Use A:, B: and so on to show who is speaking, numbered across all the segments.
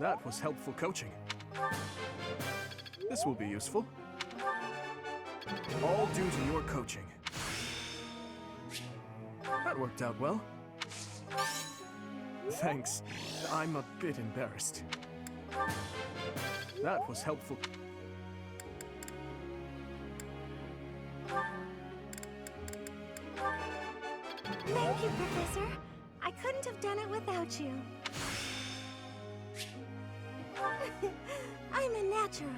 A: That was helpful coaching. This will be useful. All due to your coaching. That worked out well. Thanks. I'm a bit embarrassed. That was helpful.
B: Thank you, Professor. I couldn't have done it without you. I'm a natural.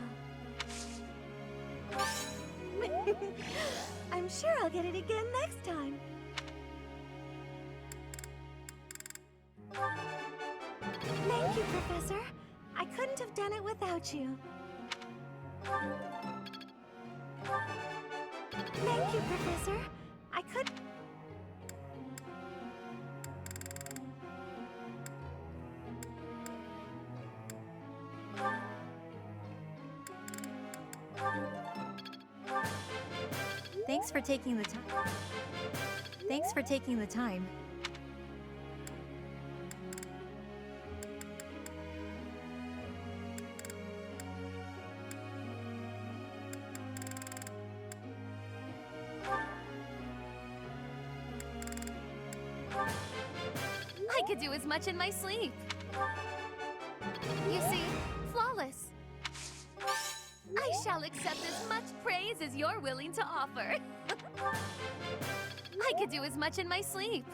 B: I'm sure I'll get it again next time. Thank you, Professor. I couldn't have done it without you. Thank you, Professor. I could...
C: Thanks for taking the time. Thanks for taking the time.
D: I could do as much in my sleep. You see, flawless. I shall accept as much praise as you're willing to offer. I could do as much in my sleep.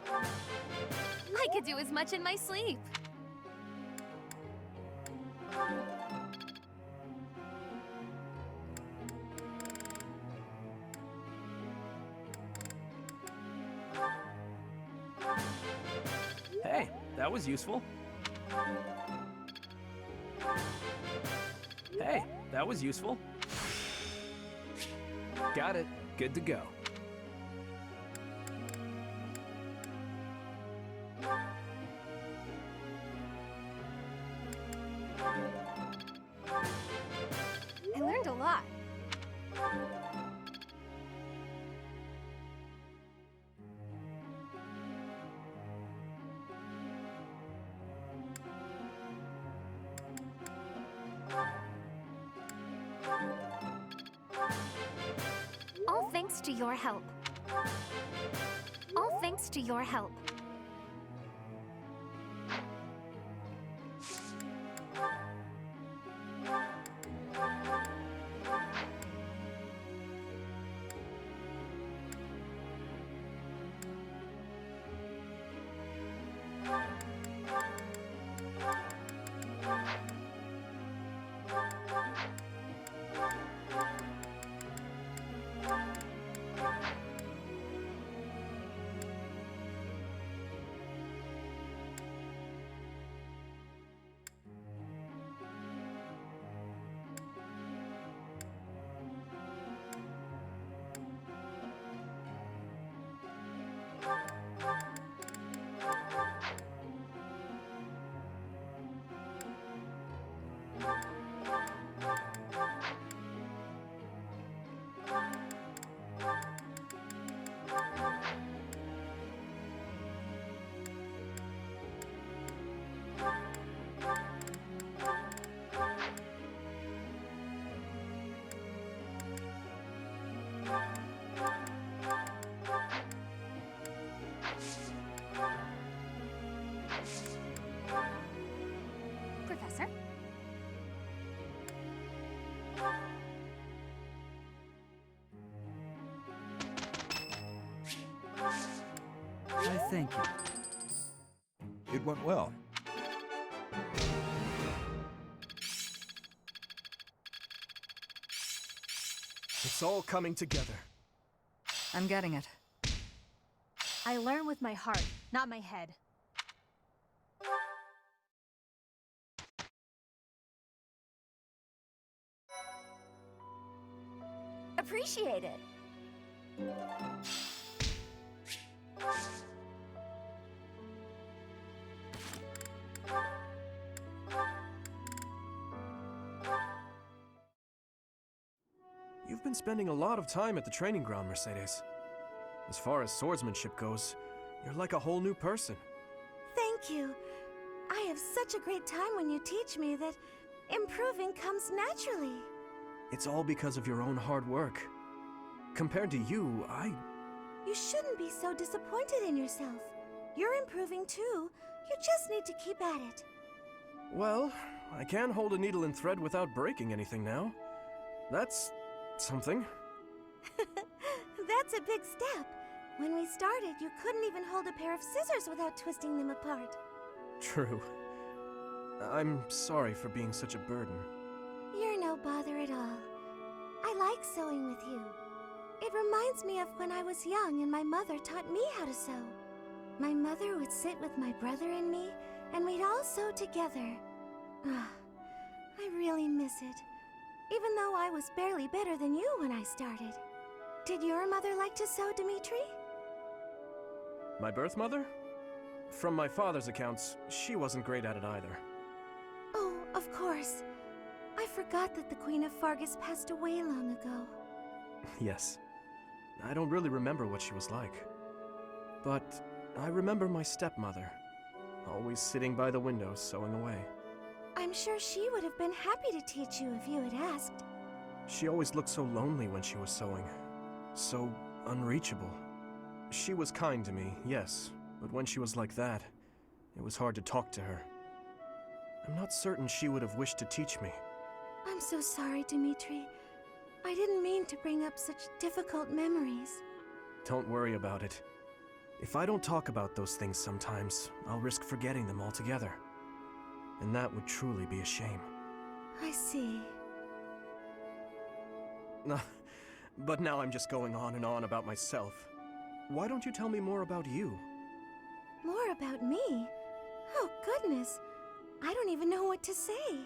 D: I could do as much in my sleep.
A: Hey, that was useful. Hey, that was useful. Got it. Good to go.
D: I learned a lot.
B: All thanks to your help. All thanks to your help.
D: Professor?
E: I thank you. It went well.
A: It's all coming together.
C: I'm getting it.
B: I learn with my heart, not my head. Appreciate it.
A: You've been spending a lot of time at the training ground, Mercedes. As far as swordsmanship goes, you're like a whole new person.
B: Thank you. I have have such a great time when you teach me that improving comes naturally.
A: It's all because of your own hard work. Compared to you,
B: You shouldn't be so disappointed in yourself. You're improving too. You just need to keep at it.
A: Well, I can hold a needle and thread without breaking anything now. That's something.
B: That's a big step. When we started, you couldn't even hold a pair of scissors without twisting them apart.
A: True. I'm sorry for being such a burden.
B: You're no bother at all. I like sewing with you. It reminds me of when I was young and my mother taught me how to sew. My mother would sit with my brother and me, and we'd all sew together. Ah, I really miss it. Even though I was barely better than you when I started. Did your mother like to sew, Dimitri?
A: My birth mother? From my father's accounts, she wasn't great at it either.
B: Oh, of course. I forgot that the Queen of Fargus passed away long ago.
A: Yes. I don't really remember what she was like. But I remember my stepmother, always sitting by the window sewing away.
B: I'm sure she would have been happy to teach you if you had asked.
A: She always looked so lonely when she was sewing. So unreachable. She was kind to me, yes, but when she was like that, it was hard to talk to her. I'm not certain she would have wished to teach me.
B: I'm so sorry, Dimitri. I didn't mean to bring up such difficult memories.
A: Don't worry about it. If I don't talk about those things sometimes, I'll risk forgetting them altogether. And that would truly be a shame.
B: I see.
A: But now I'm just going on and on about myself. Why don't you tell me more about you?
B: More about me? Oh, goodness. I don't even know what to say.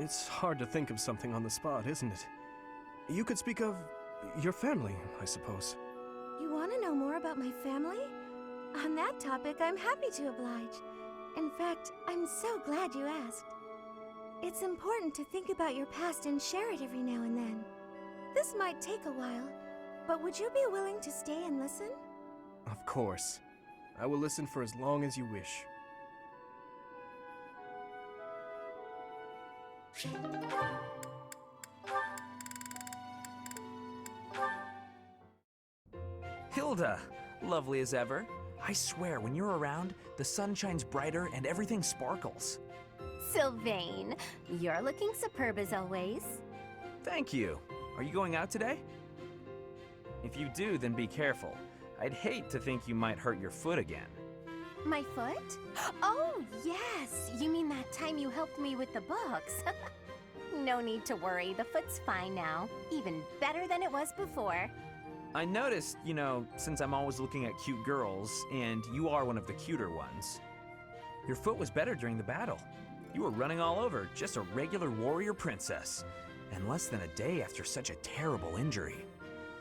A: It's hard to think of something on the spot, isn't it? You could speak of your family, I suppose.
B: You want to know more about my family? On that topic, I'm happy to oblige. In fact, I'm so glad you asked. It's important to think about your past and share it every now and then. This might take a while, but would you be willing to stay and listen?
A: Of course. I will listen for as long as you wish.
F: Hilda, lovely as ever. I swear, when you're around, the sun shines brighter and everything sparkles.
D: Sylvain, you're looking superb as always.
F: Thank you. Are you going out today? If you do, then be careful. I'd hate to think you might hurt your foot again.
D: My foot? Oh, yes. You mean that time you helped me with the books? No need to worry. The foot's fine now. Even better than it was before.
F: I noticed, since I'm always looking at cute girls, and you are one of the cuter ones, your foot was better during the battle. You were running all over, just a regular warrior princess, and less than a day after such a terrible injury.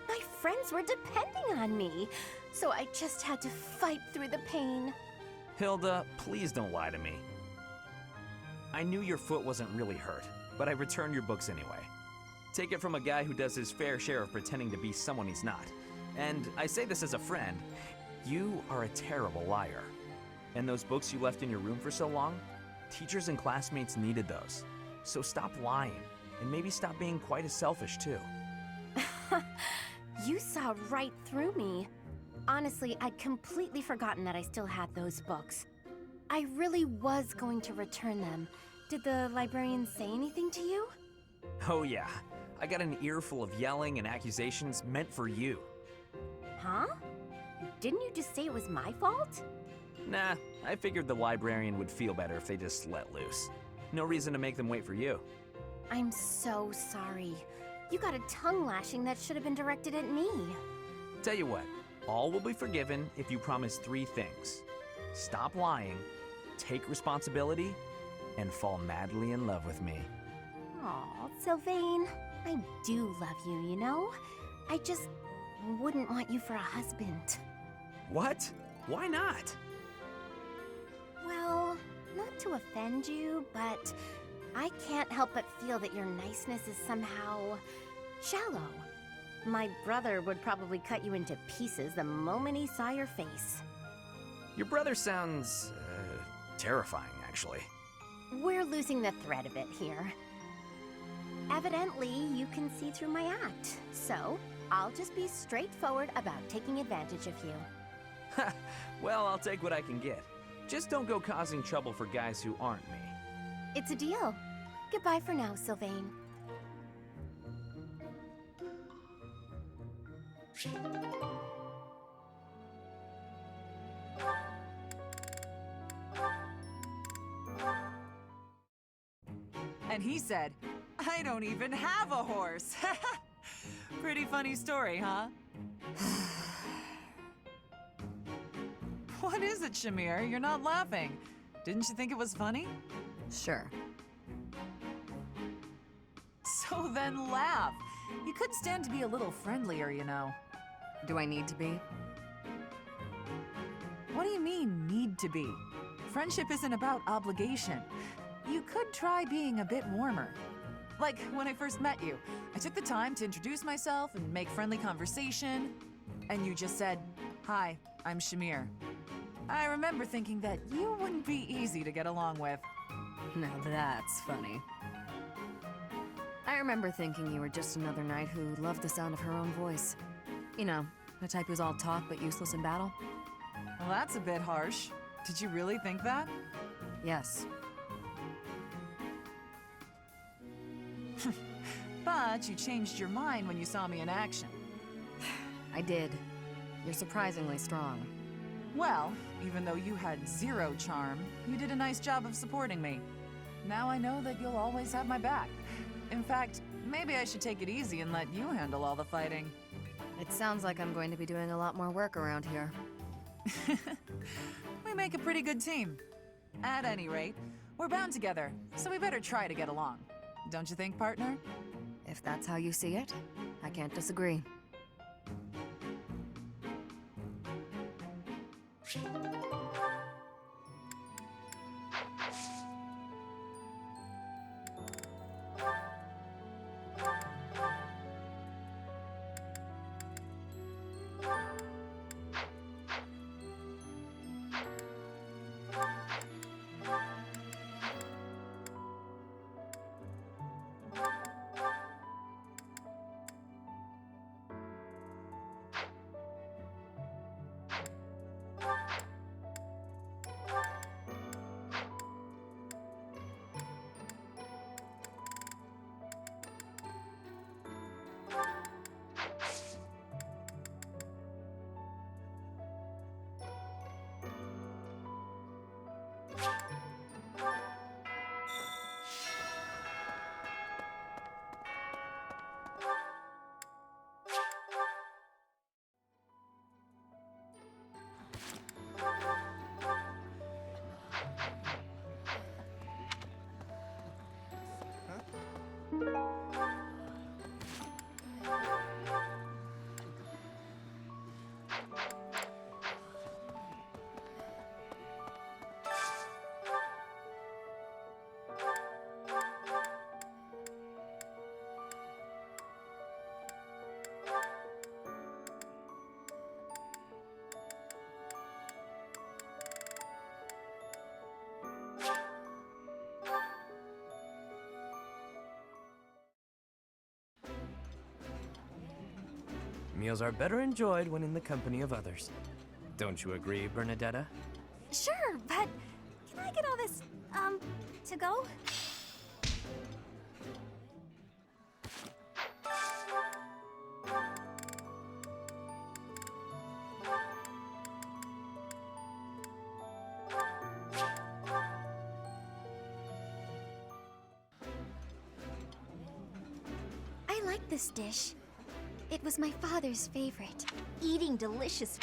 D: My friends were depending on me, so I just had to fight through the pain.
F: Hilda, please don't lie to me. I knew your foot wasn't really hurt, but I returned your books anyway. Take it from a guy who does his fair share of pretending to be someone he's not. And I say this as a friend, you are a terrible liar. And those books you left in your room for so long, teachers and classmates needed those. So stop lying, and maybe stop being quite as selfish too.
D: You saw right through me. Honestly, I'd completely forgotten that I still had those books. I really was going to return them. Did the librarian say anything to you?
F: Oh yeah, I got an earful of yelling and accusations meant for you.
D: Huh? Didn't you just say it was my fault?
F: Nah, I figured the librarian would feel better if they just let loose. No reason to make them wait for you.
D: I'm so sorry. You got a tongue lashing that should have been directed at me.
F: Tell you what, all will be forgiven if you promise 3 things. Stop lying, take responsibility, and fall madly in love with me.
D: Aw, Sylvain, I do love you, you know? I just wouldn't want you for a husband.
F: What? Why not?
D: Well, not to offend you, but I can't help but feel that your niceness is somehow shallow. My brother would probably cut you into pieces the moment he saw your face.
F: Your brother sounds, terrifying, actually.
D: We're losing the thread a bit here. Evidently, you can see through my act, so I'll just be straightforward about taking advantage of you.
F: Well, I'll take what I can get. Just don't go causing trouble for guys who aren't me.
D: It's a deal. Goodbye for now, Sylvain.
G: And he said, I don't even have a horse. Pretty funny story, huh? What is it, Shamir? You're not laughing. Didn't you think it was funny?
H: Sure.
G: So then laugh. You could stand to be a little friendlier, you know.
H: Do I need to be?
G: What do you mean, need to be? Friendship isn't about obligation. You could try being a bit warmer. Like when I first met you, I took the time to introduce myself and make friendly conversation, and you just said, "Hi, I'm Shamir." I remember thinking that you wouldn't be easy to get along with.
H: Now that's funny. I remember thinking you were just another knight who loved the sound of her own voice. You know, the type who's all talk but useless in battle.
G: Well, that's a bit harsh. Did you really think that?
H: Yes.
G: But you changed your mind when you saw me in action.
H: I did. You're surprisingly strong.
G: Well, even though you had zero charm, you did a nice job of supporting me. Now I know that you'll always have my back. In fact, maybe I should take it easy and let you handle all the fighting.
H: It sounds like I'm going to be doing a lot more work around here.
G: We make a pretty good team. At any rate, we're bound together, so we better try to get along. Don't you think, partner?
H: If that's how you see it, I can't disagree.
A: Meals are better enjoyed when in the company of others. Don't you agree, Bernadetta?
D: Sure, but can I get all this, to go?
B: I like this dish. It was my father's favorite.
D: Eating delicious.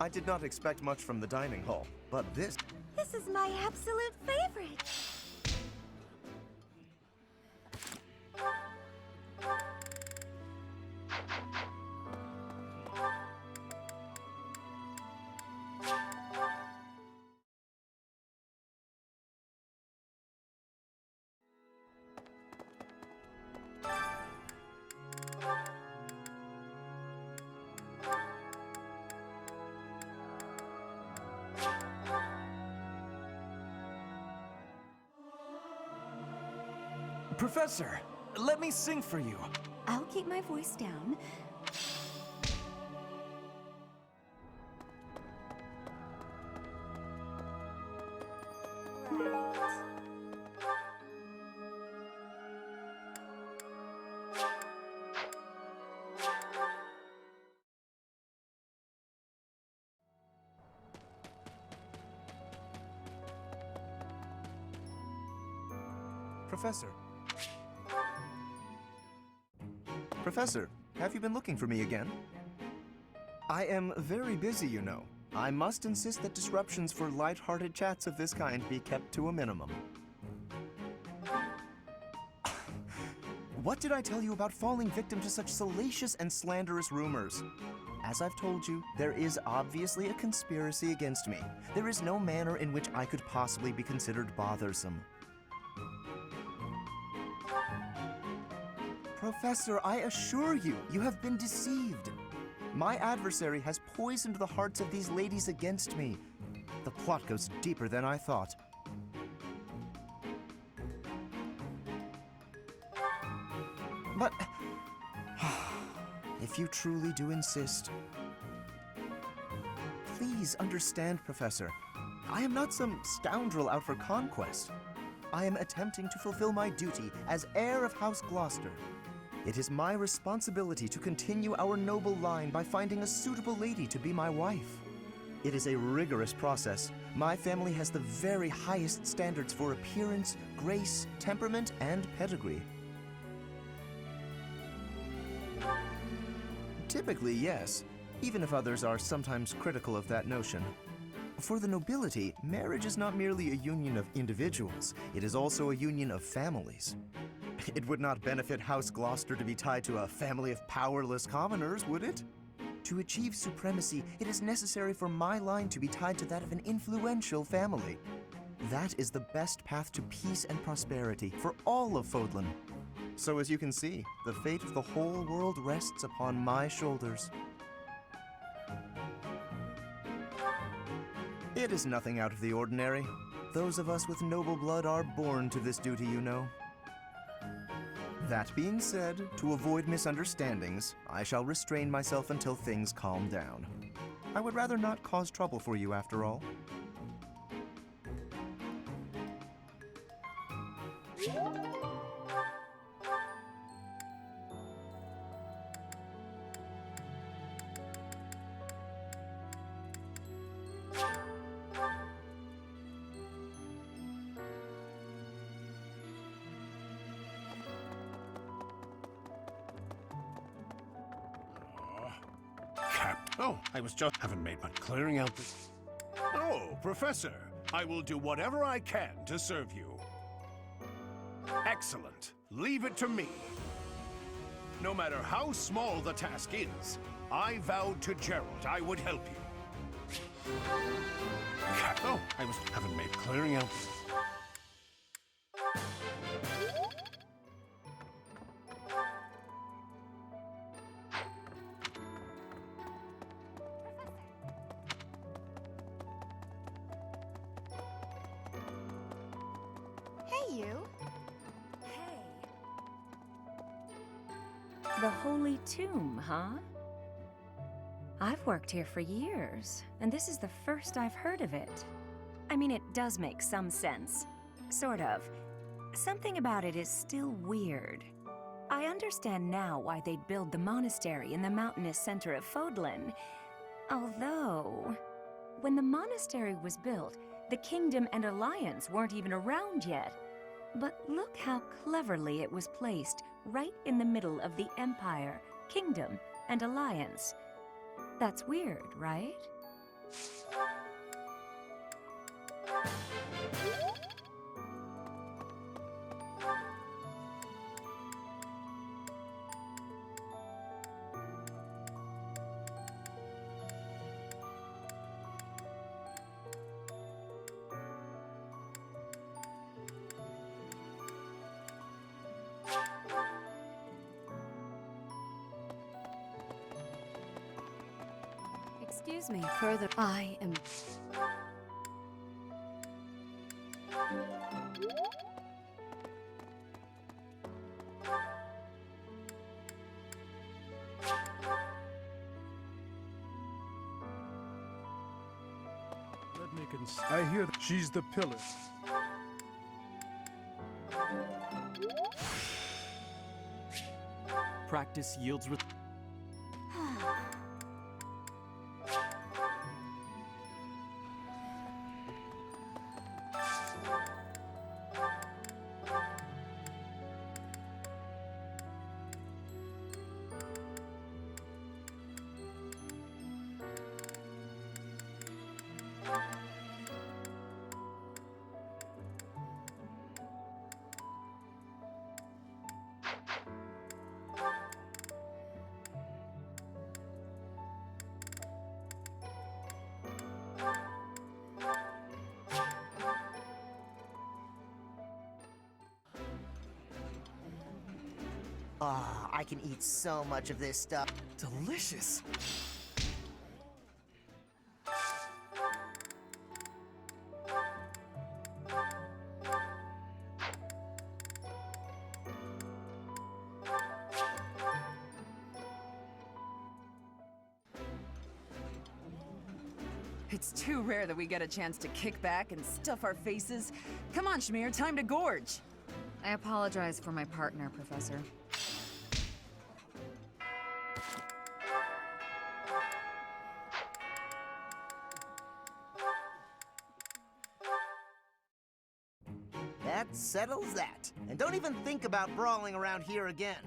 I: I did not expect much from the dining hall, but this...
B: This This is my absolute favorite.
A: Professor, let me sing for you.
C: I'll keep my voice down.
I: Professor. Professor, have you been looking for me again? I am very busy, you know. I must insist that disruptions for light-hearted chats of this kind be kept to a minimum. What did I tell you about falling victim to such salacious and slanderous rumors? As I've told you, there is obviously a conspiracy against me. There is no manner in which I could possibly be considered bothersome. Professor, I assure you, you have been deceived. My adversary has poisoned the hearts of these ladies against me. The plot goes deeper than I thought. But if you truly do insist, please understand, Professor. I am not some scoundrel out for conquest. I am attempting to fulfill my duty as heir of House Gloucester. It is my responsibility to continue our noble line by finding a suitable lady to be my wife. It is a rigorous process. My family has the very highest standards for appearance, grace, temperament, and pedigree. Typically, yes, even if others are sometimes critical of that notion. For the nobility, marriage is not merely a union of individuals, it is also a union of families. It would not benefit House Gloucester to be tied to a family of powerless commoners, would it? To achieve supremacy, it is necessary for my line to be tied to that of an influential family. That is the best path to peace and prosperity for all of Fodlan. So as you can see, the fate of the whole world rests upon my shoulders. It is nothing out of the ordinary. Those of us with noble blood are born to this duty, you know. That being said, to avoid misunderstandings, I shall restrain myself until things calm down. I would rather not cause trouble for you after all.
J: Oh, I was just haven't made much clearing out this. Oh, Professor, I will do whatever I can to serve you. Excellent. Leave it to me. No matter how small the task is, I vowed to Gerald I would help you. Oh, I was haven't made clearing out this.
B: Hey, you.
K: The Holy Tomb, huh? I've worked here for years, and this is the first I've heard of it. I mean, it does make some sense. Sort of. Something about it is still weird. I understand now why they'd build the monastery in the mountainous center of Fodlan. Although, when the monastery was built, the Kingdom and Alliance weren't even around yet. But look how cleverly it was placed right in the middle of the Empire, Kingdom, and Alliance. That's weird, right?
H: Excuse me, further. I am.
J: Let me I hear that she's the pillar.
F: Practice yields
I: Ah, I can eat so much of this stuff.
F: delicious.
G: It's too rare that we get a chance to kick back and stuff our faces. Come on, Shamir, time to gorge.
H: I apologize for my partner, Professor.
I: That settles that. And don't even think about brawling around here again.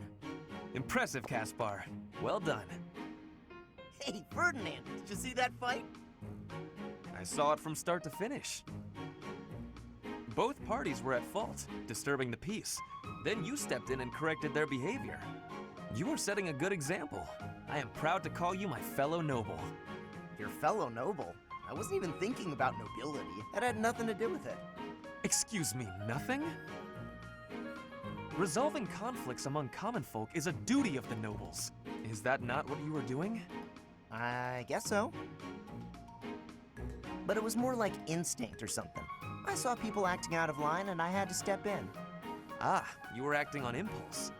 F: Impressive, Caspar. Well done.
I: Hey, Ferdinand, did you see that fight?
F: I saw it from start to finish. Both parties were at fault, disturbing the peace. Then you stepped in and corrected their behavior. You are setting a good example. I am proud to call you my fellow noble.
I: Your fellow noble? I wasn't even thinking about nobility. That had nothing to do with it.
F: Excuse me, nothing? Resolving conflicts among common folk is a duty of the nobles. Is that not what you were doing?
I: I guess so. But it was more like instinct or something. I saw people acting out of line and I had to step in.
F: Ah, you were acting on impulse.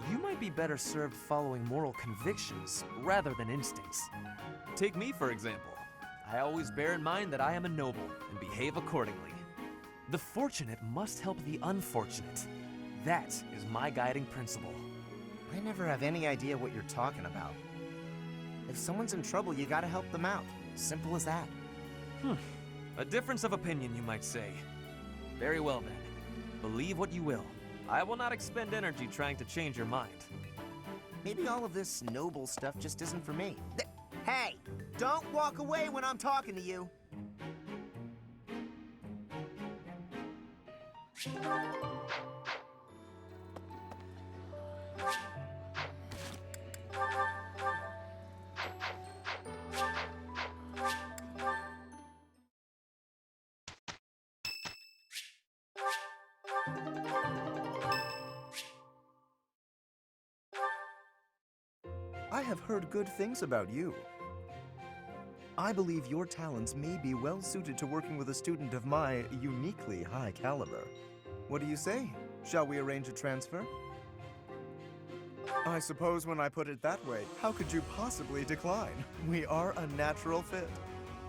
F: You might be better served following moral convictions rather than instincts. Take me, for example. I always bear in mind that I am a noble and behave accordingly. The fortunate must help the unfortunate. That is my guiding principle.
I: I never have any idea what you're talking about. If someone's in trouble, you gotta help them out. Simple as that.
F: A difference of opinion, you might say. Very well then. Believe what you will. I will not expend energy trying to change your mind.
I: Maybe all of this noble stuff just isn't for me. Hey, don't walk away when I'm talking to you. I have heard good things about you. I believe your talents may be well suited to working with a student of my uniquely high caliber. What do you say? Shall we arrange a transfer? I suppose when I put it that way, how could you possibly decline? We are a natural fit.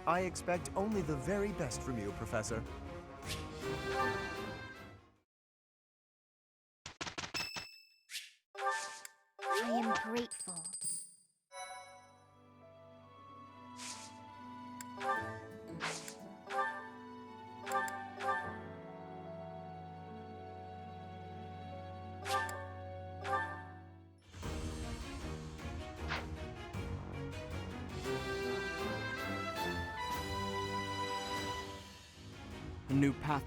I: I expect only the very best from you, Professor.
B: I am grateful.
A: A new path.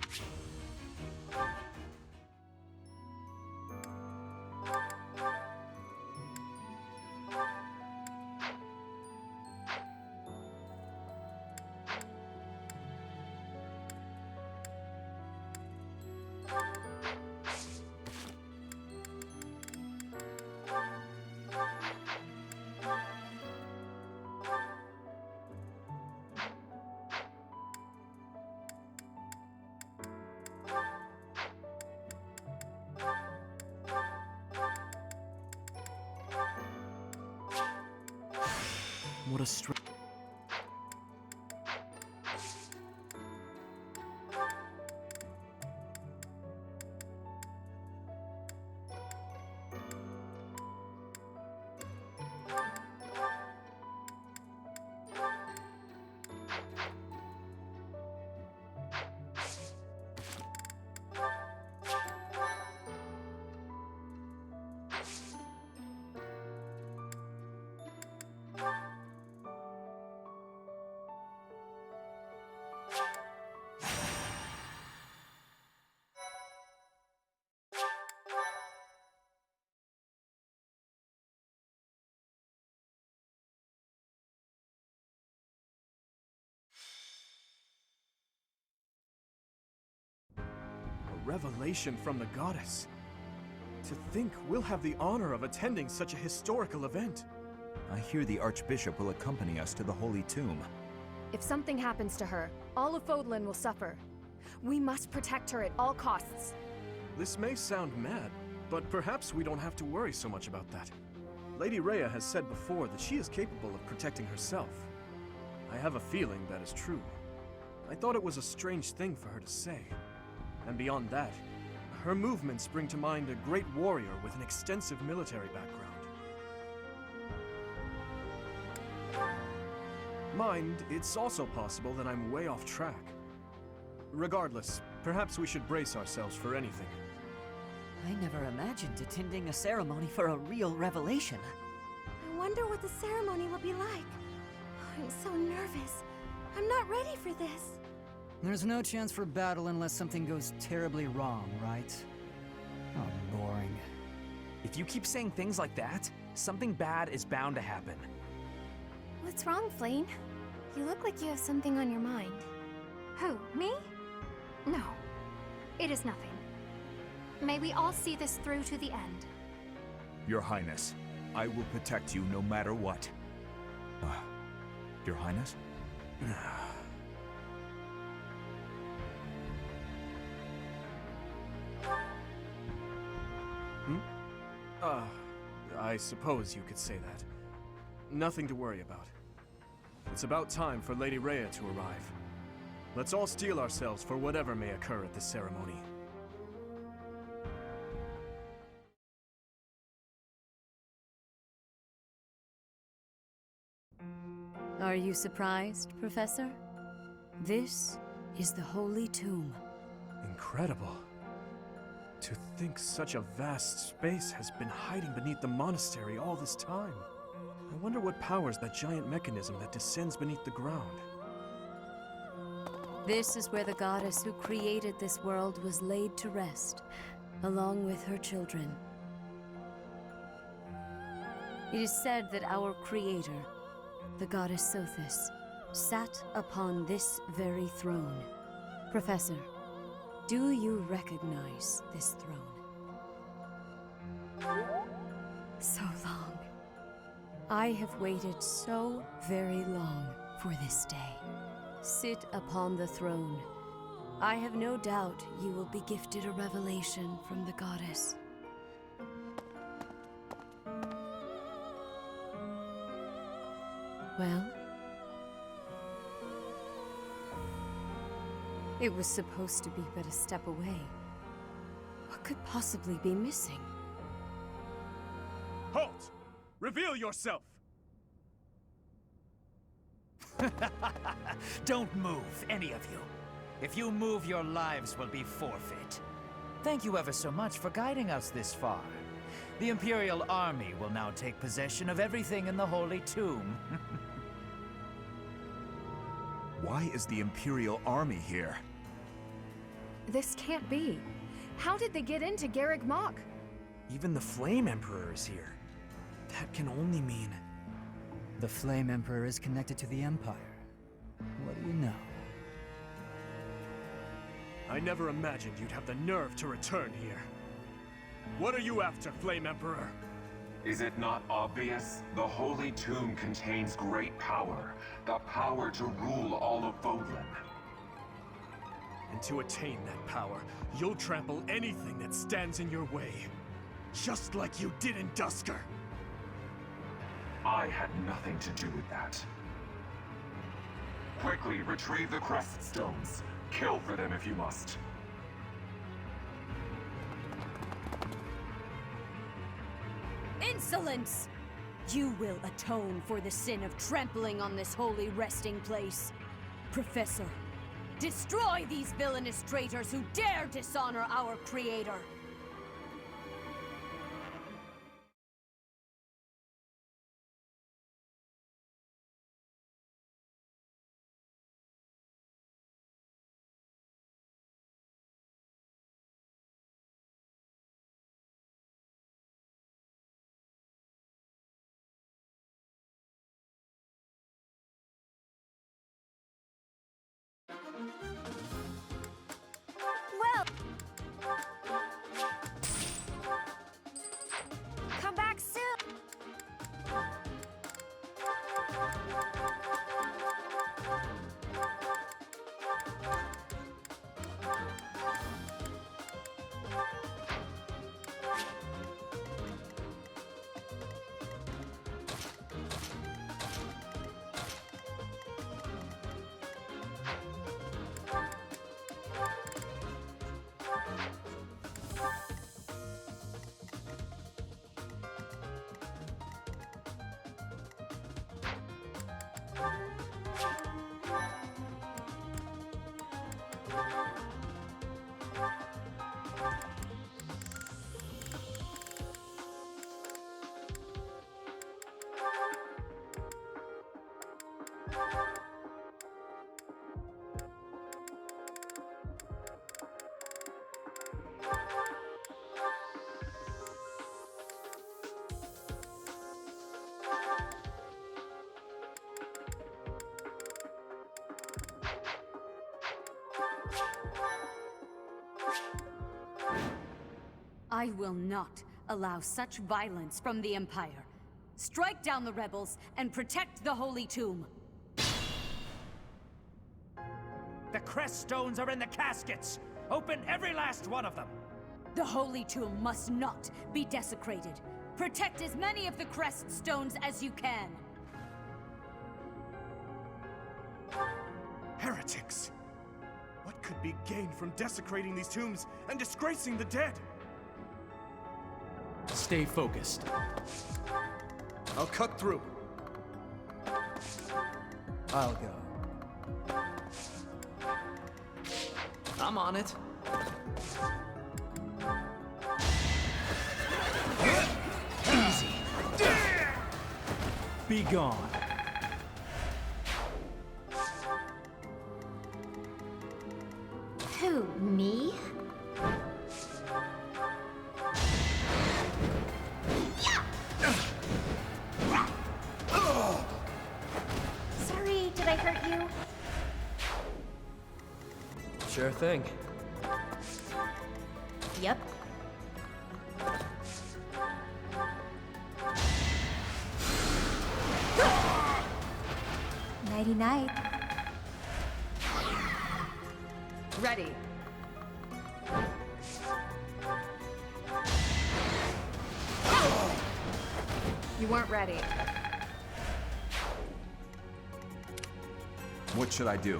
A: What a strange... A revelation from the goddess. To think we'll have the honor of attending such a historical event.
E: I hear the Archbishop will accompany us to the Holy Tomb.
L: If something happens to her, all of Fodlan will suffer. We must protect her at all costs.
A: This may sound mad, but perhaps we don't have to worry so much about that. Lady Rhea has said before that she is capable of protecting herself. I have a feeling that is true. I thought it was a strange thing for her to say. And beyond that, her movements bring to mind a great warrior with an extensive military background. Mind, it's also possible that I'm way off track. Regardless, perhaps we should brace ourselves for anything.
M: I never imagined attending a ceremony for a real revelation.
B: I wonder what the ceremony will be like. I'm so nervous. I'm not ready for this.
M: There's no chance for battle unless something goes terribly wrong, right? Oh, boring.
F: If you keep saying things like that, something bad is bound to happen.
D: What's wrong, Flane? You look like you have something on your mind.
N: Who, me? No, it is nothing. May we all see this through to the end.
E: Your Highness, I will protect you no matter what. Your Highness?
A: I suppose you could say that. Nothing to worry about. It's about time for Lady Rhea to arrive. Let's all steel ourselves for whatever may occur at this ceremony.
H: Are you surprised, Professor? This is the Holy Tomb.
A: Incredible. To think such a vast space has been hiding beneath the monastery all this time. I wonder what powers that giant mechanism that descends beneath the ground.
H: This is where the goddess who created this world was laid to rest, along with her children. It is said that our creator, the goddess Sothis, sat upon this very throne. Professor, do you recognize this throne? So long. I have waited so very long for this day. Sit upon the throne. I have no doubt you will be gifted a revelation from the goddess. Well? It was supposed to be but a step away. What could possibly be missing?
A: Halt! Reveal yourself!
O: Don't move, any of you. If you move, your lives will be forfeit. Thank you ever so much for guiding us this far. The Imperial Army will now take possession of everything in the Holy Tomb.
E: Why is the Imperial Army here?
L: This can't be. How did they get into Garreg Mach?
F: Even the Flame Emperor is here. That can only mean...
M: The Flame Emperor is connected to the Empire. What do you know?
A: I never imagined you'd have the nerve to return here. What are you after, Flame Emperor?
P: Is it not obvious? The Holy Tomb contains great power. The power to rule all of Fodlan.
A: And to attain that power, you'll trample anything that stands in your way. Just like you did in Dusker.
P: I had nothing to do with that. Quickly retrieve the crest stones. Kill for them if you must.
H: Insolence! You will atone for the sin of trampling on this holy resting place. Professor, destroy these villainous traitors who dare dishonor our creator!
D: Well, come back soon.
H: I will not allow such violence from the Empire. Strike down the rebels and protect the Holy Tomb.
O: The crest stones are in the caskets! Open every last one of them!
H: The Holy Tomb must not be desecrated. Protect as many of the crest stones as you can.
A: Heretics! What could be gained from desecrating these tombs and disgracing the dead?
Q: Stay focused.
A: I'll cut through.
Q: I'll go. I'm on it. Easy. Be gone.
N: Who, me?
D: Sorry, did I hurt you?
Q: Sure thing.
D: Yep. Nighty-night.
L: Ready. You weren't ready.
E: What should I do?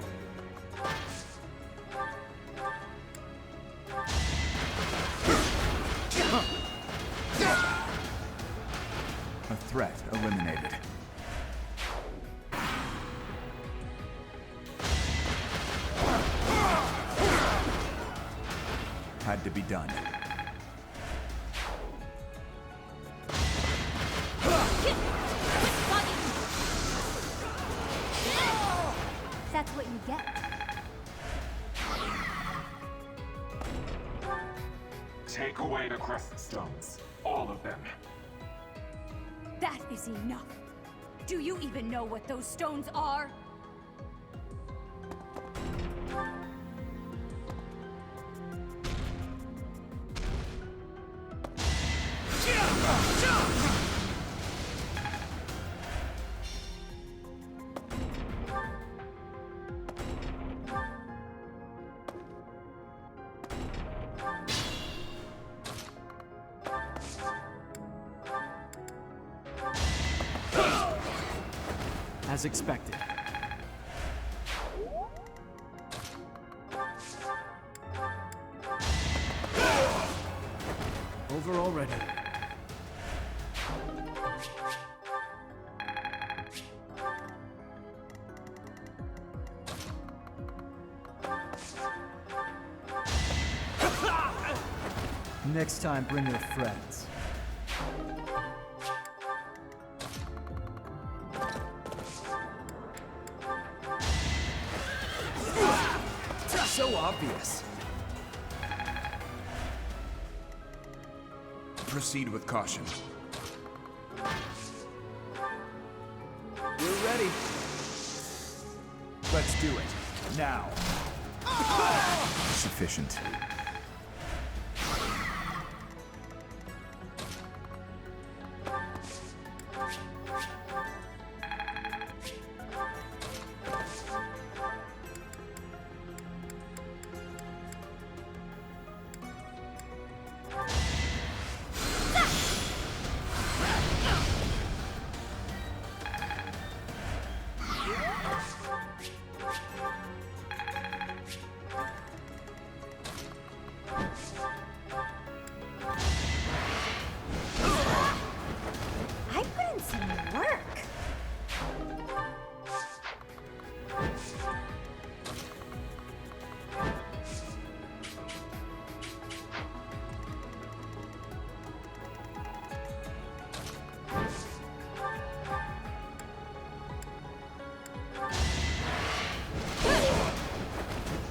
E: A threat eliminated. Had to be done.
D: That's what you get.
P: Take away the crest stones. All of them.
H: That is enough. Do you even know what those stones are?
M: as expected.
A: Over already.
M: Next time, bring your friends.
Q: So obvious.
E: Proceed with caution.
Q: We're ready.
E: Let's do it. Now. Sufficient.
D: I put in some work.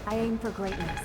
L: I aim for greatness.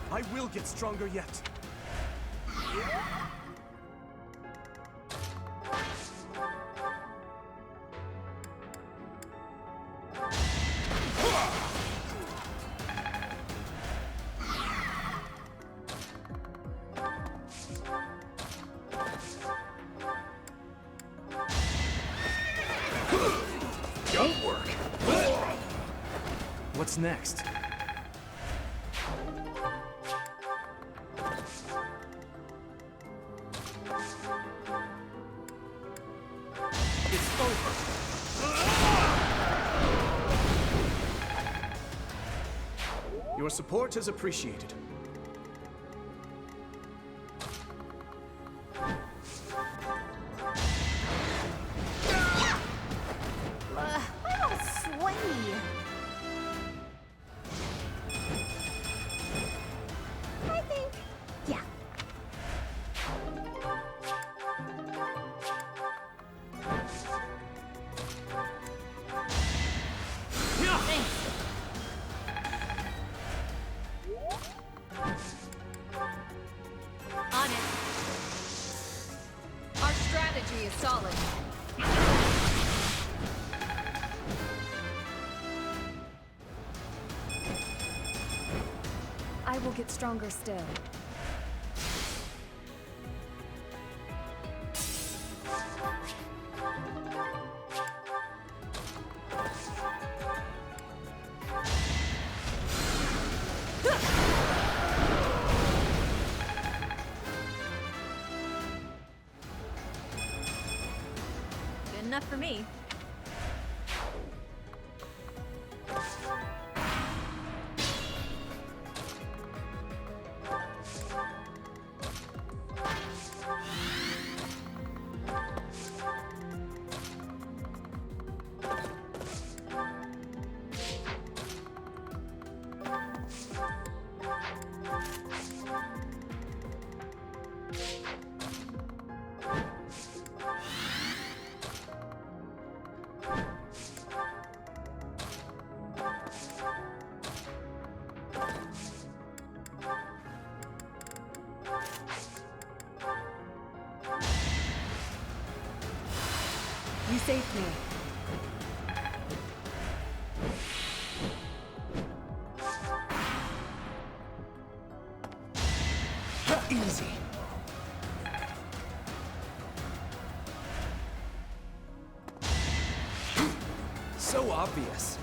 A: I will get stronger yet.
Q: Good work.
A: What's next? It's over. Your support is appreciated.
D: I'm all sweaty. I think, yeah.
L: On it. Our strategy is solid. I will get stronger still.
C: Good enough for me.
L: You saved me.
Q: Easy. So obvious.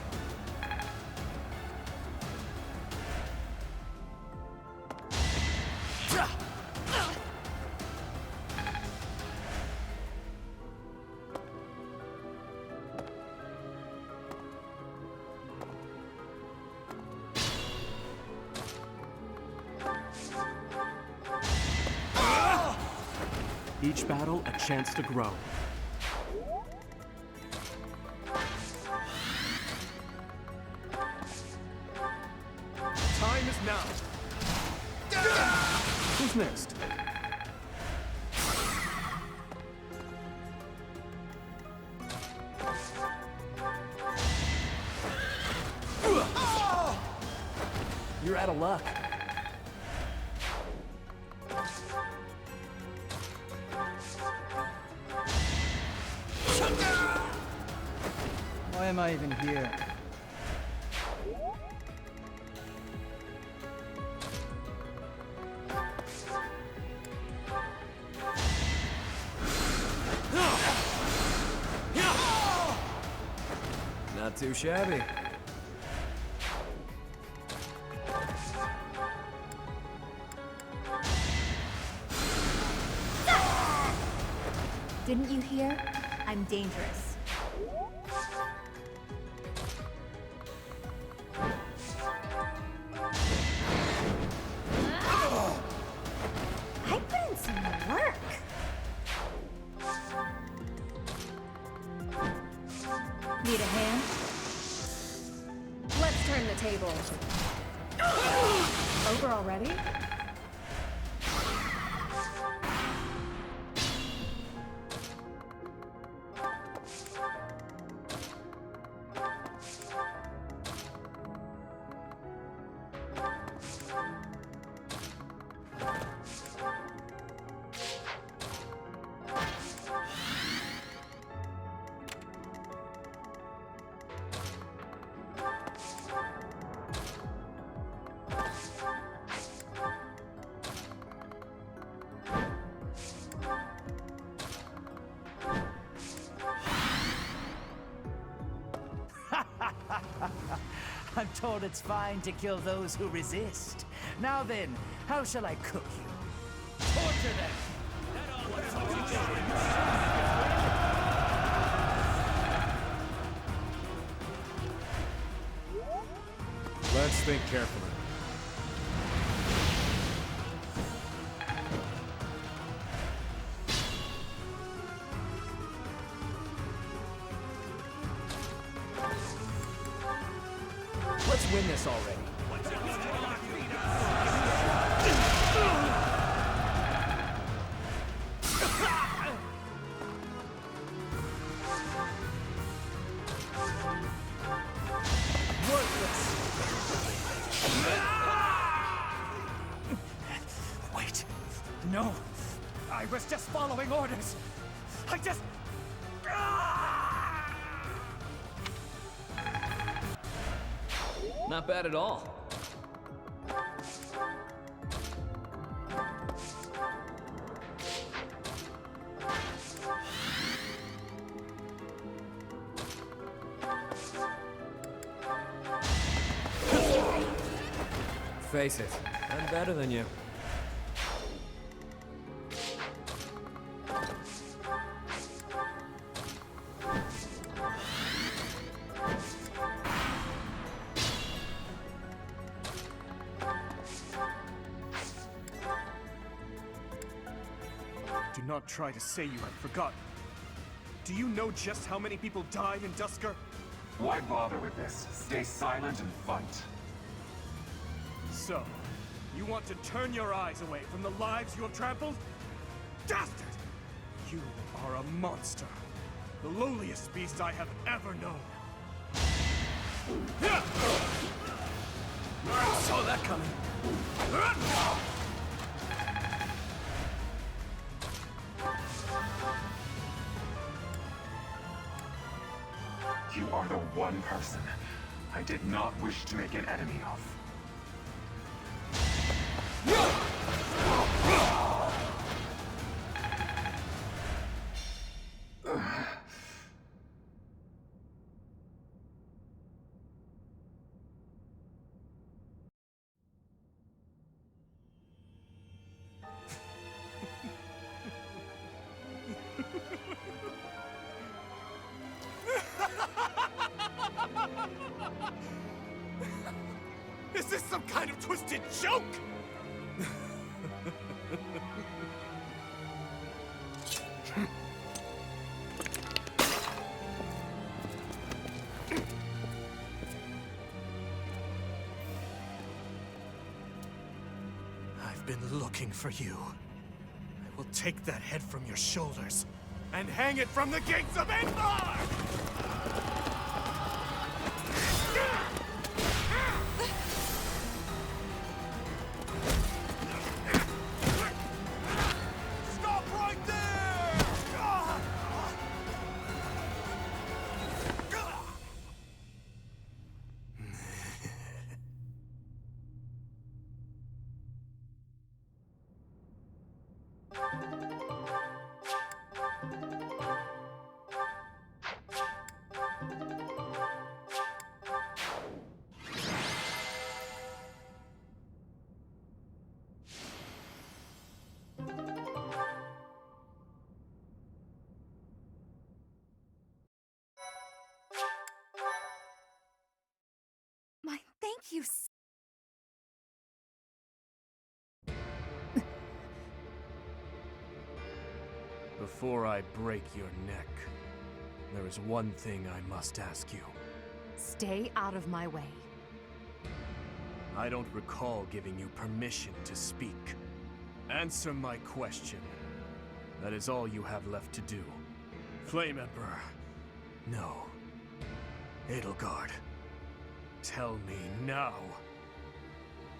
A: Each battle, a chance to grow. Time is now. Who's next? You're out of luck.
M: Why am I even here?
Q: Not too shabby.
C: Didn't you hear? I'm dangerous.
D: I put in some work.
C: Need a hand?
L: Let's turn the tables. Over already?
O: I'm told it's fine to kill those who resist. Now then, how shall I cook you? Torture them!
A: Let's think carefully.
Q: Let's win this already.
O: Wait. No. I was just following orders. I just...
Q: Not bad at all. Face it, I'm better than you.
A: Do not try to say you have forgotten. Do you know just how many people died in Dusker?
P: Why bother with this? Stay silent and fight.
A: So, you want to turn your eyes away from the lives you have trampled? Dastard! You are a monster. The lowliest beast I have ever known. I saw that coming.
P: You are the one person I did not wish to make an enemy of.
J: Is this some kind of twisted joke? I've been looking for you. I will take that head from your shoulders and hang it from the gates of Endor! Stop right there!
L: My thank you.
A: Before I break your neck, there is one thing I must ask you.
L: Stay out of my way.
A: I don't recall giving you permission to speak. Answer my question. That is all you have left to do. Flame Emperor. No. Edelgard. Tell me now.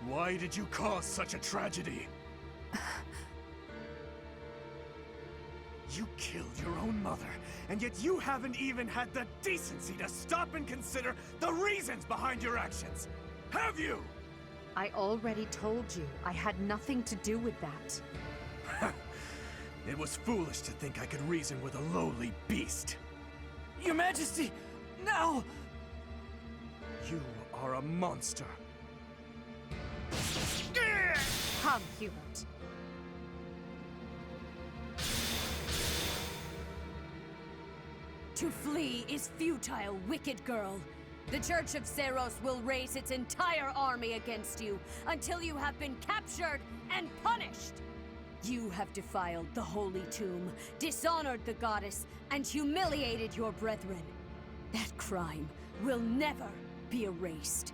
A: Why did you cause such a tragedy? You killed your own mother, and yet you haven't even had the decency to stop and consider the reasons behind your actions. Have you?
L: I already told you I had nothing to do with that.
A: It was foolish to think I could reason with a lowly beast.
Q: Your Majesty, no!
A: You are a monster.
L: Come, Hubert.
H: To flee is futile, wicked girl. The Church of Seros will raise its entire army against you until you have been captured and punished. You have defiled the Holy Tomb, dishonored the goddess, and humiliated your brethren. That crime will never be erased.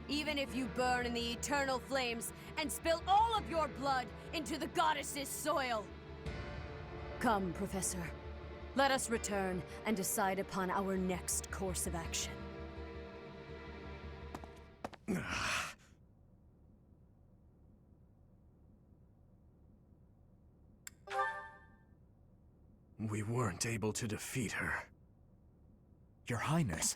H: Even if you burn in the eternal flames and spill all of your blood into the goddess's soil. Come, Professor. Let us return and decide upon our next course of action.
A: We weren't able to defeat her.
E: Your Highness.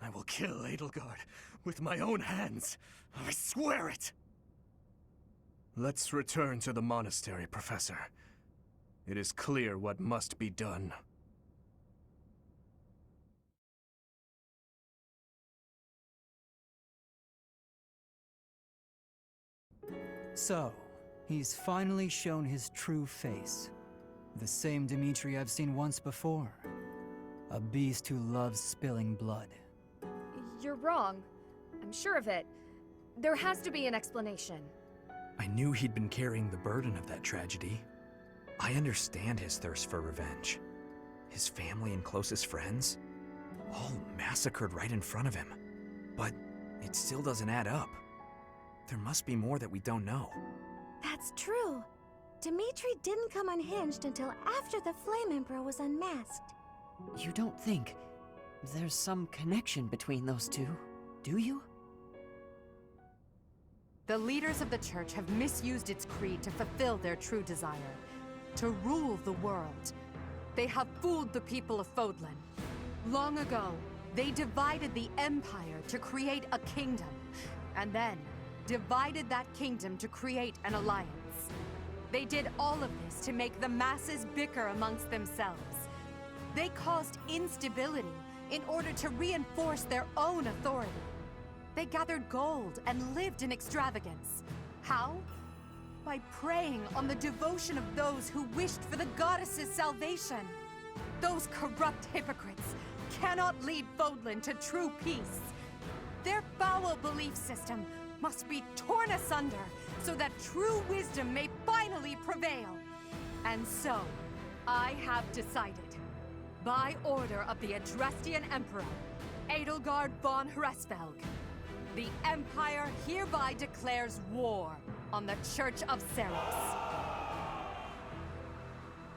A: I will kill Edelgard with my own hands. I swear it! Let's return to the monastery, Professor. It is clear what must be done.
M: So, he's finally shown his true face. The same Dimitri I've seen once before. A beast who loves spilling blood.
L: You're wrong. I'm sure of it. There has to be an explanation.
F: I knew he'd been carrying the burden of that tragedy. I understand his thirst for revenge. His family and closest friends, all massacred right in front of him. But it still doesn't add up. There must be more that we don't know.
B: That's true. Dimitri didn't come unhinged until after the Flame Emperor was unmasked.
R: You don't think there's some connection between those two, do you?
L: The leaders of the Church have misused its creed to fulfill their true desire. To rule the world.
S: They have fooled the people of Fodlan. Long ago, they divided the Empire to create a kingdom, and then divided that kingdom to create an alliance. They did all of this to make the masses bicker amongst themselves. They caused instability in order to reinforce their own authority. They gathered gold and lived in extravagance. How? By preying on the devotion of those who wished for the goddess's salvation. Those corrupt hypocrites cannot lead Fodlan to true peace. Their foul belief system must be torn asunder so that true wisdom may finally prevail. And so, I have decided, by order of the Adrestian Emperor, Edelgard von Hresvelg, the Empire hereby declares war on the Church of Seros.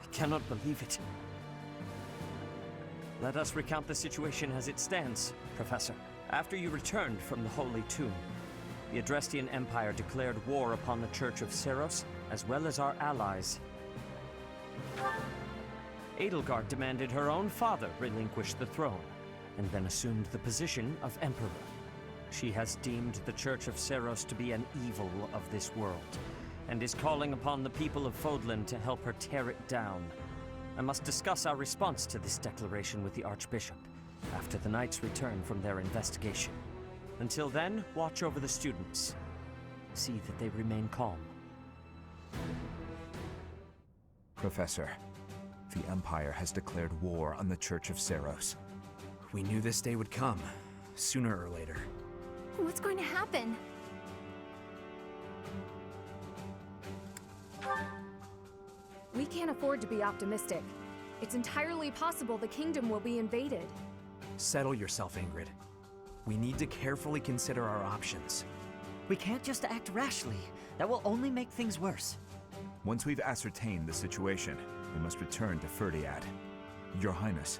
R: I cannot believe it.
T: Let us recount the situation as it stands, Professor. After you returned from the Holy Tomb, the Adrestian Empire declared war upon the Church of Seros, as well as our allies. Edelgard demanded her own father relinquish the throne, and then assumed the position of Emperor. She has deemed the Church of Seros to be an evil of this world, and is calling upon the people of Fodlan to help her tear it down. I must discuss our response to this declaration with the Archbishop, after the Knights return from their investigation. Until then, watch over the students. See that they remain calm.
E: Professor, the Empire has declared war on the Church of Seros.
F: We knew this day would come, sooner or later.
N: What's going to happen?
L: We can't afford to be optimistic. It's entirely possible the kingdom will be invaded.
F: Settle yourself, Ingrid. We need to carefully consider our options.
R: We can't just act rashly. That will only make things worse.
E: Once we've ascertained the situation, we must return to Ferdiad. Your Highness,